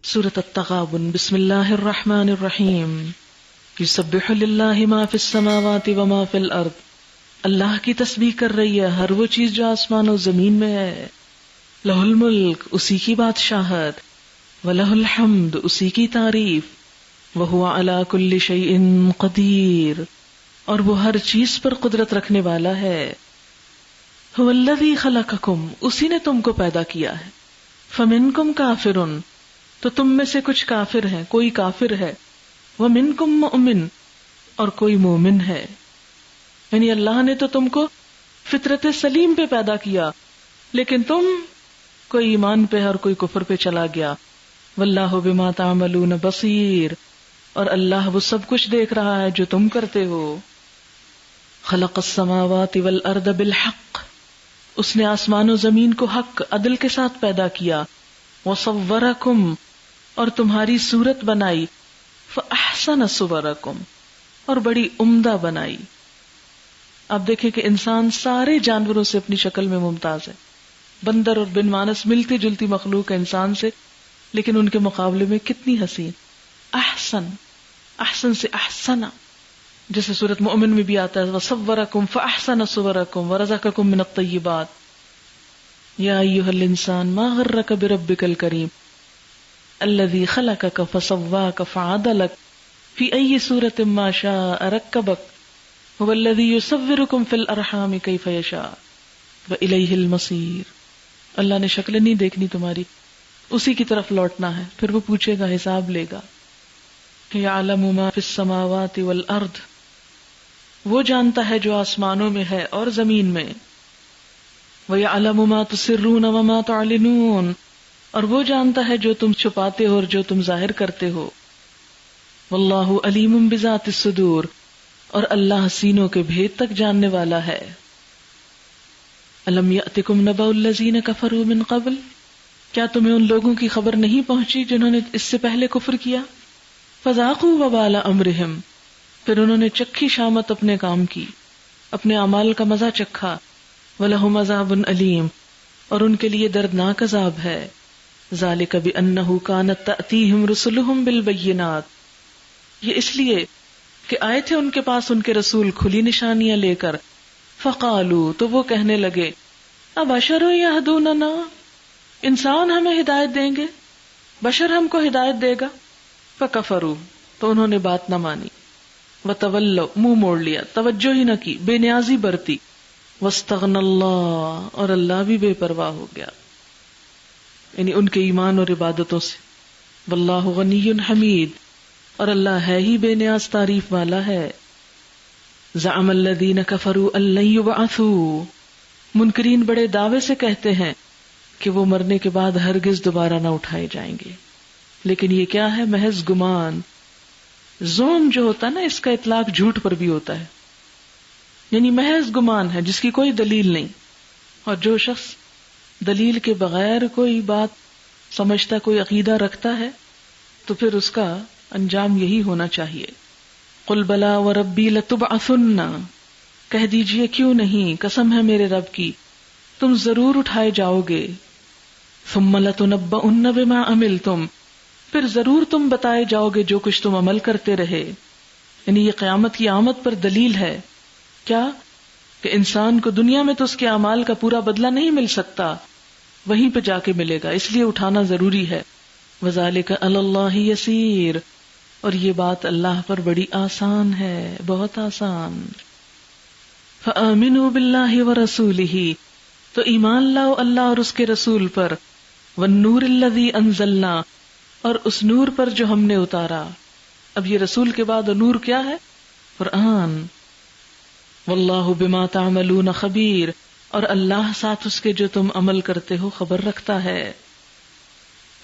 سورۃ التغابن۔ بسم اللہ الرحمن الرحیم۔ یسبح للہ ما فی السماوات وما فی الارض، اللہ کی تسبیح کر رہی ہے ہر وہ چیز جو آسمان و زمین میں ہے۔ لہ الملک، اسی کی بادشاہت، ولہ الحمد، اسی کی تعریف، وہو علی کل شیء قدیر، اور وہ ہر چیز پر قدرت رکھنے والا ہے۔ هو الذی خلقکم، اسی نے تم کو پیدا کیا ہے۔ فمنکم کافر، تو تم میں سے کچھ کافر ہیں، کوئی کافر ہے۔ ومنکم مؤمن، اور کوئی مومن ہے۔ یعنی اللہ نے تو تم کو فطرت سلیم پہ پیدا کیا، لیکن تم کوئی ایمان پہ اور کوئی کفر پہ چلا گیا۔ واللہ بما تعملون بصیر، اور اللہ وہ سب کچھ دیکھ رہا ہے جو تم کرتے ہو۔ خلق السماوات والارض بالحق، اس نے آسمان و زمین کو حق عدل کے ساتھ پیدا کیا۔ وصورکم، اور تمہاری صورت بنائی۔ فاحسن صورکم، اور بڑی عمدہ بنائی۔ آپ دیکھیں کہ انسان سارے جانوروں سے اپنی شکل میں ممتاز ہے۔ بندر اور بن مانس ملتی جلتی مخلوق ہے انسان سے، لیکن ان کے مقابلے میں کتنی حسین۔ احسن، احسن سے احسنا، جیسے سورۃ مؤمن میں بھی آتا ہے وصورکم فاحسن صورکم ورزقکم من الطیبات۔ یا ایھا الانسان ما غرک بربک الکریم الذی خلقک فسواک فعدلک فی ای صورۃ ما شاء رکبک هو الذی یصورکم فی الارحام کیف یشاء والیہ المصیر۔ اللہ نے شکل نہیں دیکھنی تمہاری، اسی کی طرف لوٹنا ہے، پھر وہ پوچھے گا، حساب لے گا۔ یعلم ما فی السماوات والارض، وہ جانتا ہے جو آسمانوں میں ہے اور زمین میں۔ وَيَعْلَمُ مَا تُسِرُّونَ وَمَا تُعْلِنُونَ، اور وہ جانتا ہے جو تم چھپاتے ہو اور جو تم ظاہر کرتے ہو۔ وَاللَّهُ عَلِيمٌ بِذَاتِ الصُّدُورِ، اور اللہ سینوں کے بھید تک جاننے والا ہے۔ أَلَمْ يَأْتِكُمْ نَبَأُ الَّذِينَ كَفَرُوا مِنْ قَبْلُ، کیا تمہیں ان لوگوں کی خبر نہیں پہنچی جنہوں نے اس سے پہلے کفر کیا؟ فَذَاقُوا وَبَالَ أَمْرِهِمْ، پھر انہوں نے چکھی شامت اپنے کام کی، اپنے اعمال کا مزہ چکھا۔ وَلَهُمْ عَذَابٌ أَلِيمٌ، اور ان کے لیے دردناک عذاب ہے۔ ذَلِكَ بِأَنَّهُ كَانَتْ تَأْتِيهِمْ رُسُلُهُمْ بِالْبَيِّنَاتِ، یہ اس لیے کہ آئے تھے ان کے پاس ان کے رسول کھلی نشانیاں لے کر۔ فَقَالُوا، تو وہ کہنے لگے، أَبَشَرٌ يَهْدُونَنَا، انسان ہمیں ہدایت دیں گے، بشر ہم کو ہدایت دے گا۔ فَكَفَرُوا، تو انہوں نے بات نہ مانی۔ وَتَوَلَّوْا، منہ موڑ لیا، توجہ ہی نہ کی، بے نیازی برتی۔ وَاسْتَغْنَى اللَّهُ، اور اللہ بھی بے پرواہ ہو گیا، یعنی ان کے ایمان اور عبادتوں سے۔ وَاللَّهُ غَنِيٌّ حَمِيدٌ، اور اللہ ہے ہی بے نیاز تعریف والا ہے۔ زَعَمَ الَّذِينَ كَفَرُوا أَن لَّن يُبْعَثُوا، منکرین بڑے دعوے سے کہتے ہیں کہ وہ مرنے کے بعد ہرگز دوبارہ نہ اٹھائے جائیں گے، لیکن یہ کیا ہے؟ محض گمان۔ زوم جو ہوتا ہے نا، اس کا اطلاق جھوٹ پر بھی ہوتا ہے، یعنی محض گمان ہے جس کی کوئی دلیل نہیں۔ اور جو شخص دلیل کے بغیر کوئی بات سمجھتا، کوئی عقیدہ رکھتا ہے، تو پھر اس کا انجام یہی ہونا چاہیے۔ قل بلا وربی لتبعثن، کہہ دیجئے کیوں نہیں، قسم ہے میرے رب کی، تم ضرور اٹھائے جاؤ گے۔ ثم لتنبؤن بما عملتم، پھر ضرور تم بتائے جاؤ گے جو کچھ تم عمل کرتے رہے۔ یعنی یہ قیامت کی آمد پر دلیل ہے۔ کیا کہ انسان کو دنیا میں تو اس کے اعمال کا پورا بدلہ نہیں مل سکتا، وہیں پہ جا کے ملے گا، اس لیے اٹھانا ضروری ہے۔ وَذَلِكَ عَلَى اللَّهِ يَسِيرٌ، اور یہ بات اللہ پر بڑی آسان ہے، بہت آسان۔ فَآمِنُوا بِاللَّهِ وَرَسُولِهِ، تو ایمان لاؤ اللہ اور اس کے رسول پر۔ وَالنُّورِ الَّذِي أَنزَلْنَا، اور اس نور پر جو ہم نے اتارا۔ اب یہ رسول کے بعد نور کیا ہے؟ قرآن۔ واللہ بما تعملون خبیر، اور اللہ ساتھ اس کے جو تم عمل کرتے ہو خبر رکھتا ہے۔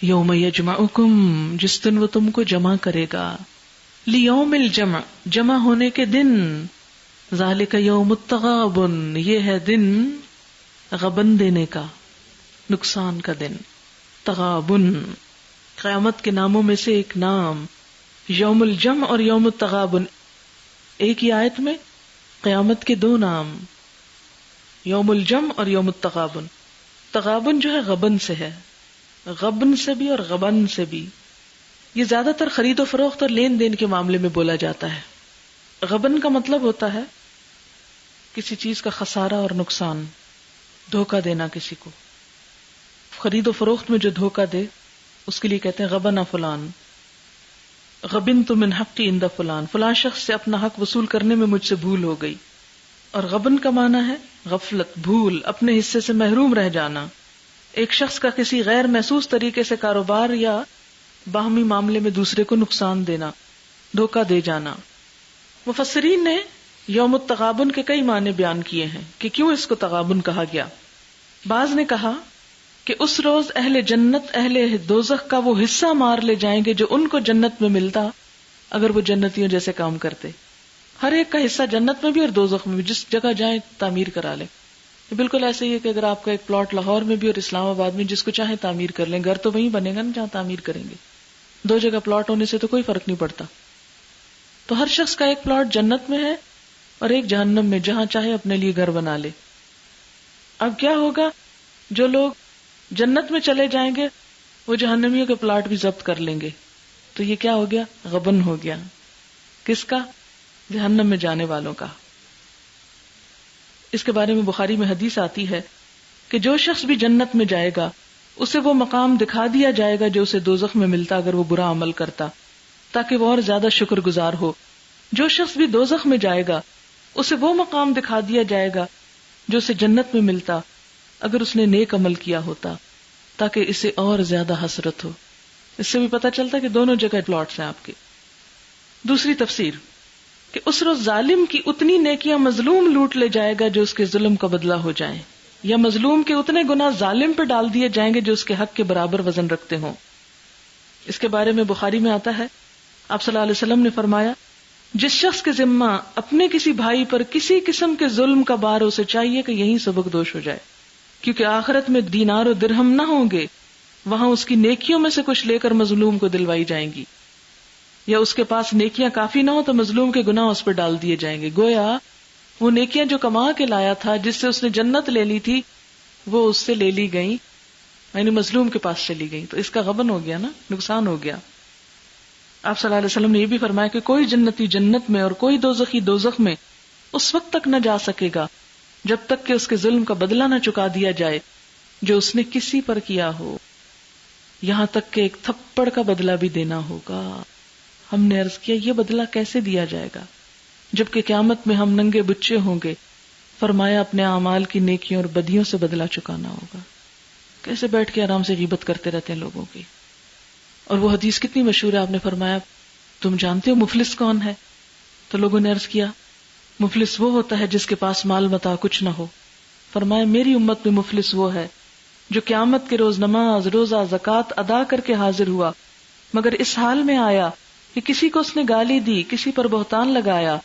یوم یجمعکم، جس دن وہ تم کو جمع کرے گا۔ لیوم الجمع، جمع ہونے کے دن۔ ذالک یوم التغابن، یہ ہے دن غبن دینے کا، نقصان کا دن۔ تغابن قیامت کے ناموں میں سے ایک نام، یوم الجمع اور یوم التغابن۔ ایک ہی آیت میں قیامت کے دو نام، یوم الجمع اور یوم التغابن۔ تغابن جو ہے غبن سے ہے، غبن سے بھی اور غبن سے بھی، یہ زیادہ تر خرید و فروخت اور لین دین کے معاملے میں بولا جاتا ہے. غبن کا مطلب ہوتا ہے کسی چیز کا خسارہ اور نقصان، دھوکہ دینا کسی کو. خرید و فروخت میں جو دھوکہ دے اس کے لیے کہتے ہیں غبن فلان. غبنت من حقی عند فلان، فلان شخص سے اپنا حق وصول کرنے میں مجھ سے بھول ہو گئی. اور غبن کا معنی ہے غفلت، بھول، اپنے حصے سے محروم رہ جانا. ایک شخص کا کسی غیر محسوس طریقے سے کاروبار یا باہمی معاملے میں دوسرے کو نقصان دینا، دھوکہ دے جانا. مفسرین نے یوم التغابن کے کئی معنی بیان کیے ہیں کہ کیوں اس کو تغابن کہا گیا. بعض نے کہا کہ اس روز اہل جنت اہل دوزخ کا وہ حصہ مار لے جائیں گے جو ان کو جنت میں ملتا اگر وہ جنتیوں جیسے کام کرتے. ہر ایک کا حصہ جنت میں بھی اور دوزخ میں بھی، جس جگہ جائیں تعمیر کرا لیں. بالکل ایسے ہی ہے کہ اگر آپ کا ایک پلاٹ لاہور میں بھی اور اسلام آباد میں، جس کو چاہیں تعمیر کر لیں، گھر تو وہیں بنے گا نا جہاں تعمیر کریں گے. دو جگہ پلاٹ ہونے سے تو کوئی فرق نہیں پڑتا. تو ہر شخص کا ایک پلاٹ جنت میں ہے اور ایک جہنم میں، جہاں چاہے اپنے لیے گھر بنا لے. اب کیا ہوگا؟ جو لوگ جنت میں چلے جائیں گے وہ جہنمیوں کے پلاٹ بھی ضبط کر لیں گے. تو یہ کیا ہو گیا؟ غبن ہو گیا. کس کا؟ جہنم میں جانے والوں کا. اس کے بارے میں بخاری میں حدیث آتی ہے کہ جو شخص بھی جنت میں جائے گا اسے وہ مقام دکھا دیا جائے گا جو اسے دوزخ میں ملتا اگر وہ برا عمل کرتا، تاکہ وہ اور زیادہ شکر گزار ہو. جو شخص بھی دوزخ میں جائے گا اسے وہ مقام دکھا دیا جائے گا جو اسے جنت میں ملتا اگر اس نے نیک عمل کیا ہوتا، تاکہ اسے اور زیادہ حسرت ہو. اس سے بھی پتہ چلتا کہ دونوں جگہ پلاٹس ہیں آپ کے. دوسری تفسیر کہ اس روز ظالم کی اتنی نیکیاں مظلوم لوٹ لے جائے گا جو اس کے ظلم کا بدلہ ہو جائیں، یا مظلوم کے اتنے گناہ ظالم پہ ڈال دیے جائیں گے جو اس کے حق کے برابر وزن رکھتے ہوں. اس کے بارے میں بخاری میں آتا ہے آپ صلی اللہ علیہ وسلم نے فرمایا جس شخص کے ذمہ اپنے کسی بھائی پر کسی قسم کے ظلم کا بار ہو، اسے چاہیے کہ یہیں سبق دوش ہو جائے، کیونکہ آخرت میں دینار و درہم نہ ہوں گے، وہاں اس کی نیکیوں میں سے کچھ لے کر مظلوم کو دلوائی جائیں گی، یا اس کے پاس نیکیاں کافی نہ ہو تو مظلوم کے گناہ اس پر ڈال دیے جائیں گے. گویا وہ نیکیاں جو کما کے لایا تھا، جس سے اس نے جنت لے لی تھی، وہ اس سے لے لی گئی، یعنی مظلوم کے پاس چلی گئی. تو اس کا غبن ہو گیا نا، نقصان ہو گیا. آپ صلی اللہ علیہ وسلم نے یہ بھی فرمایا کہ کوئی جنتی جنت میں اور کوئی دوزخی دوزخ میں اس وقت تک نہ جا سکے گا جب تک کہ اس کے ظلم کا بدلہ نہ چکا دیا جائے جو اس نے کسی پر کیا ہو، یہاں تک کہ ایک تھپڑ کا بدلہ بھی دینا ہوگا. ہم نے عرض کیا یہ بدلہ کیسے دیا جائے گا جبکہ قیامت میں ہم ننگے بچے ہوں گے؟ فرمایا اپنے اعمال کی نیکیوں اور بدیوں سے بدلہ چکانا ہوگا. کیسے بیٹھ کے آرام سے غیبت کرتے رہتے ہیں لوگوں کی. اور وہ حدیث کتنی مشہور ہے، آپ نے فرمایا تم جانتے ہو مفلس کون ہے؟ تو لوگوں نے عرض کیا مفلس وہ ہوتا ہے جس کے پاس مال متاع کچھ نہ ہو. فرمایا میری امت میں مفلس وہ ہے جو قیامت کے روز نماز، روزہ، زکوٰۃ ادا کر کے حاضر ہوا مگر اس حال میں آیا کہ کسی کو اس نے گالی دی، کسی پر بہتان لگایا،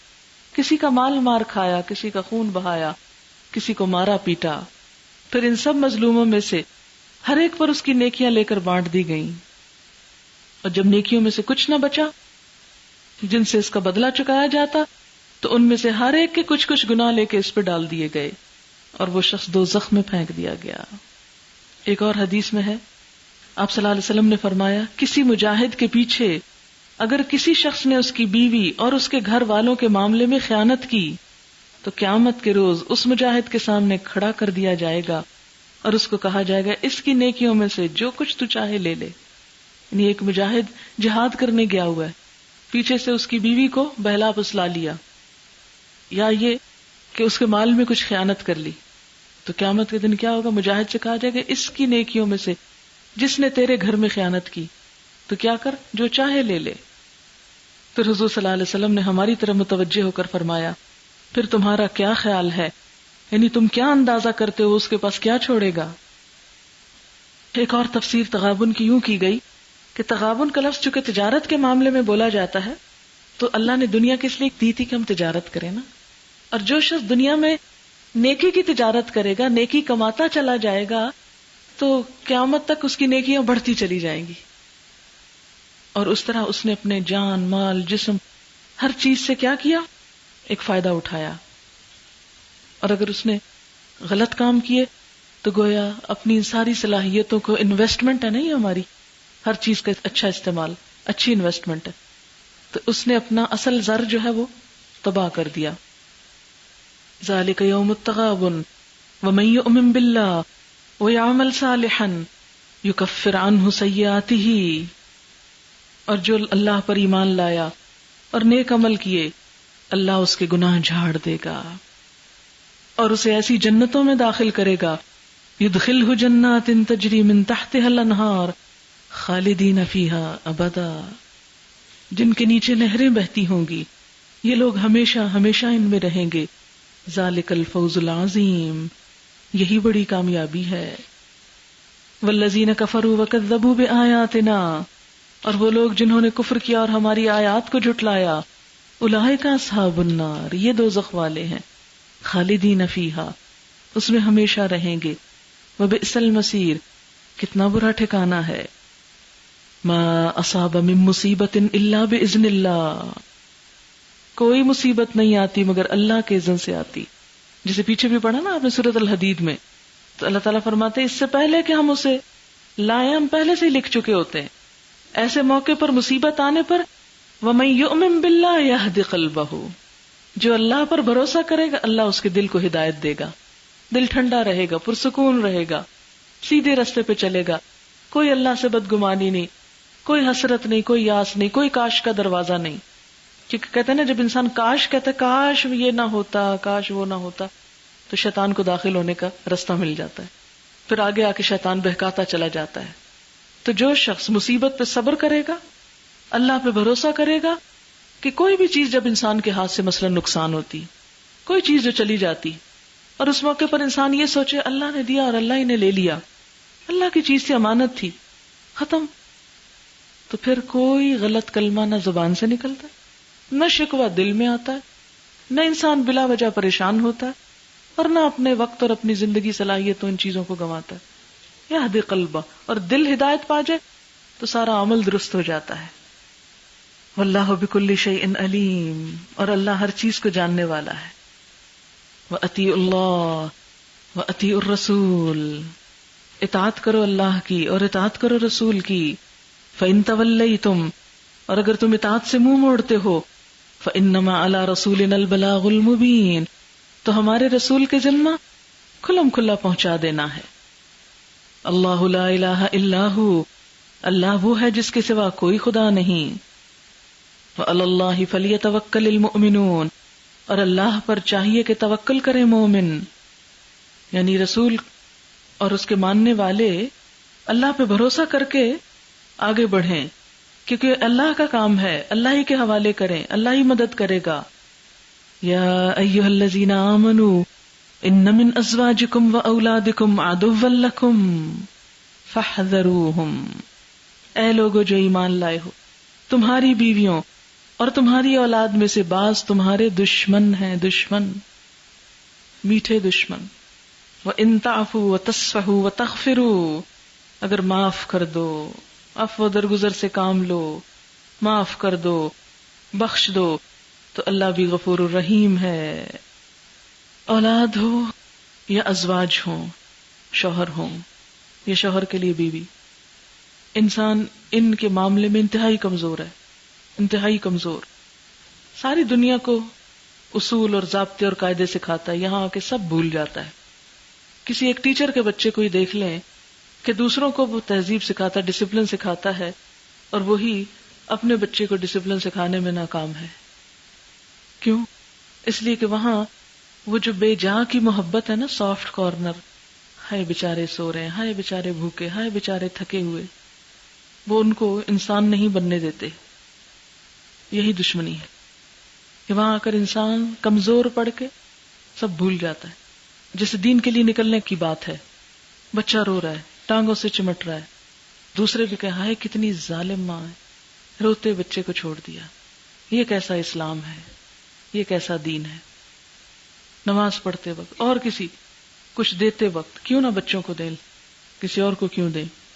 کسی کا مال مار کھایا، کسی کا خون بہایا، کسی کو مارا پیٹا. پھر ان سب مظلوموں میں سے ہر ایک پر اس کی نیکیاں لے کر بانٹ دی گئیں، اور جب نیکیوں میں سے کچھ نہ بچا جن سے اس کا بدلہ چکایا جاتا تو ان میں سے ہر ایک کے کچھ کچھ گناہ لے کے اس پہ ڈال دیے گئے اور وہ شخص دوزخ میں پھینک دیا گیا. ایک اور حدیث میں ہے آپ صلی اللہ علیہ وسلم نے فرمایا کسی مجاہد کے پیچھے اگر کسی شخص نے اس کی بیوی اور اس کے گھر والوں کے معاملے میں خیانت کی تو قیامت کے روز اس مجاہد کے سامنے کھڑا کر دیا جائے گا اور اس کو کہا جائے گا اس کی نیکیوں میں سے جو کچھ تو چاہے لے لے. یعنی ایک مجاہد جہاد کرنے گیا ہوا ہے، پیچھے سے اس کی بیوی کو بہلا پسلا لیا یا یہ کہ اس کے مال میں کچھ خیانت کر لی، تو قیامت کے دن کیا ہوگا؟ مجاہد سے کہا جائے گا اس کی نیکیوں میں سے جس نے تیرے گھر میں خیانت کی تو کیا کر، جو چاہے لے لے. پھر حضور صلی اللہ علیہ وسلم نے ہماری طرف متوجہ ہو کر فرمایا پھر تمہارا کیا خیال ہے، یعنی تم کیا اندازہ کرتے ہو اس کے پاس کیا چھوڑے گا. ایک اور تفسیر تغابن کی یوں کی گئی کہ تغابن کا لفظ چونکہ تجارت کے معاملے میں بولا جاتا ہے تو اللہ نے دنیا کس لیے دی تھی کہ ہم تجارت کریں نا، اور جو شخص دنیا میں نیکی کی تجارت کرے گا، نیکی کماتا چلا جائے گا تو قیامت تک اس کی نیکیاں بڑھتی چلی جائیں گی، اور اس طرح اس نے اپنے جان، مال، جسم، ہر چیز سے کیا کیا؟ ایک فائدہ اٹھایا. اور اگر اس نے غلط کام کیے تو گویا اپنی ساری صلاحیتوں کو، انویسٹمنٹ ہے نہیں ہماری، ہر چیز کا اچھا استعمال، اچھی انویسٹمنٹ ہے، تو اس نے اپنا اصل زر جو ہے وہ تباہ کر دیا. ذالک یوم التغابن ومن یؤمن باللہ ویعمل صالحا یکفر عنہ سیئاتہ، اور جو اللہ پر ایمان لایا اور نیک عمل کیے اللہ اس کے گناہ جھاڑ دے گا اور اسے ایسی جنتوں میں داخل کرے گا، یدخلہ جنات تجری من تحتها الانہار خالدین فیہا ابدا، جن کے نیچے نہریں بہتی ہوں گی، یہ لوگ ہمیشہ ہمیشہ ان میں رہیں گے. ذالک الفوز العظیم، یہی بڑی کامیابی ہے. والذین کفروا وکذبوا بآیاتنا، اور وہ لوگ جنہوں نے کفر کیا اور ہماری آیات کو جھٹلایا، اولئک اصحاب النار، یہ دوزخ والے ہیں. خالدین فیہا، اس میں ہمیشہ رہیں گے. وبئس المصیر، کتنا برا ٹھکانہ ہے. ما اصاب من مصیبت الا باذن اللہ، کوئی مصیبت نہیں آتی مگر اللہ کے اذن سے آتی. جسے پیچھے بھی پڑھا نا آپ نے سورۃ الحدید میں، تو اللہ تعالیٰ فرماتے ہیں اس سے پہلے کہ ہم اسے لائیں ہم پہلے سے ہی لکھ چکے ہوتے ہیں. ایسے موقع پر مصیبت آنے پر وَمَن يُؤْمِن بِاللَّهِ يَهْدِ قَلْبَهُ، جو اللہ پر بھروسہ کرے گا اللہ اس کے دل کو ہدایت دے گا، دل ٹھنڈا رہے گا، پرسکون رہے گا، سیدھے راستے پہ چلے گا. کوئی اللہ سے بدگمانی نہیں، کوئی حسرت نہیں، کوئی یاس نہیں، کوئی کاش کا دروازہ نہیں. کیونکہ کہتے ہیں نا جب انسان کاش کہتا ہے کاش یہ نہ ہوتا، کاش وہ نہ ہوتا، تو شیطان کو داخل ہونے کا راستہ مل جاتا ہے، پھر آگے آ کے شیطان بہکاتا چلا جاتا ہے. تو جو شخص مصیبت پہ صبر کرے گا، اللہ پہ بھروسہ کرے گا، کہ کوئی بھی چیز جب انسان کے ہاتھ سے مثلا نقصان ہوتی، کوئی چیز جو چلی جاتی، اور اس موقع پر انسان یہ سوچے اللہ نے دیا اور اللہ ہی نے لے لیا، اللہ کی چیز سے امانت تھی، ختم، تو پھر کوئی غلط کلمہ نہ زبان سے نکلتا، نہ شکوہ دل میں آتا ہے، نہ انسان بلا وجہ پریشان ہوتا ہے، اور نہ اپنے وقت اور اپنی زندگی صلاحیتوں ان چیزوں کو گنواتا ہے. یہدی قلبہ، اور دل ہدایت پا جائے تو سارا عمل درست ہو جاتا ہے. واللہ بکل شیء علیم، اور اللہ ہر چیز کو جاننے والا ہے. وَأَطِیعُوا اللَّهَ وَأَطِیعُوا الرَّسُولَ، اطاعت کرو اللہ کی اور اطاعت کرو رسول کی. فَإِن تَوَلَّيْتُمْ، اور اگر تم اطاعت سے منہ موڑتے ہو، فَإِنَّمَا عَلَى رَسُولِنَا الْبَلَاغُ الْمُبِينُ، تو ہمارے رسول کے ذمہ کھلم کھلا پہنچا دینا ہے. اللہ لا الہ الا ھو، اللہ وہ ہے جس کے سوا کوئی خدا نہیں. وعلی اللہ فلیتوکل المؤمنون، اور اللہ پر چاہیے کہ توکل کرے مومن، یعنی رسول اور اس کے ماننے والے اللہ پہ بھروسہ کر کے آگے بڑھیں، کیونکہ اللہ کا کام ہے، اللہ ہی کے حوالے کریں، اللہ ہی مدد کرے گا. یا ایھا الذین آمنوا ان من ازواجکم واولادکم عدوا لکم فاحذروہم، اے لوگو جو ایمان لائے ہو، تمہاری بیویوں اور تمہاری اولاد میں سے بعض تمہارے دشمن ہیں، دشمن، میٹھے دشمن. وَإِن تَعْفُوا وَتَصْفَحُوا وَتَغْفِرُوا، اگر معاف کر دو، عفو درگزر سے کام لو، معاف کر دو، بخش دو، تو اللہ بھی غفور الرحیم ہے. اولاد ہو یا ازواج ہوں، شوہر ہوں یا شوہر کے لیے بیوی، انسان ان کے معاملے میں انتہائی کمزور ہے، انتہائی کمزور. ساری دنیا کو اصول اور ضابطے اور قاعدے سکھاتا ہے، یہاں آ کے سب بھول جاتا ہے. کسی ایک ٹیچر کے بچے کو ہی دیکھ لیں کہ دوسروں کو وہ تہذیب سکھاتا ہے، ڈسپلن سکھاتا ہے، اور وہی اپنے بچے کو ڈسپلن سکھانے میں ناکام ہے. کیوں؟ اس لیے کہ وہاں وہ جو بے جا کی محبت ہے نا، سافٹ کارنر، ہائے بیچارے سو رہے ہیں، ہائے بیچارے بھوکے، ہائے بیچارے تھکے ہوئے، وہ ان کو انسان نہیں بننے دیتے. یہی دشمنی ہے کہ وہاں آ کر انسان کمزور پڑ کے سب بھول جاتا ہے. جیسے دین کے لیے نکلنے کی بات ہے، بچہ رو رہا ہے، ٹانگوں سے چمٹ رہا ہے، دوسرے بھی کہا ہے کتنی ظالم ماں ہے، روتے بچے کو چھوڑ دیا. یہ کیسا اسلام ہے، یہ کیسا دین ہے. نماز پڑھتے وقت اور کسی کچھ دیتے وقت کیوں نہ بچوں کو دیں، کسی اور کو کیوں دیں.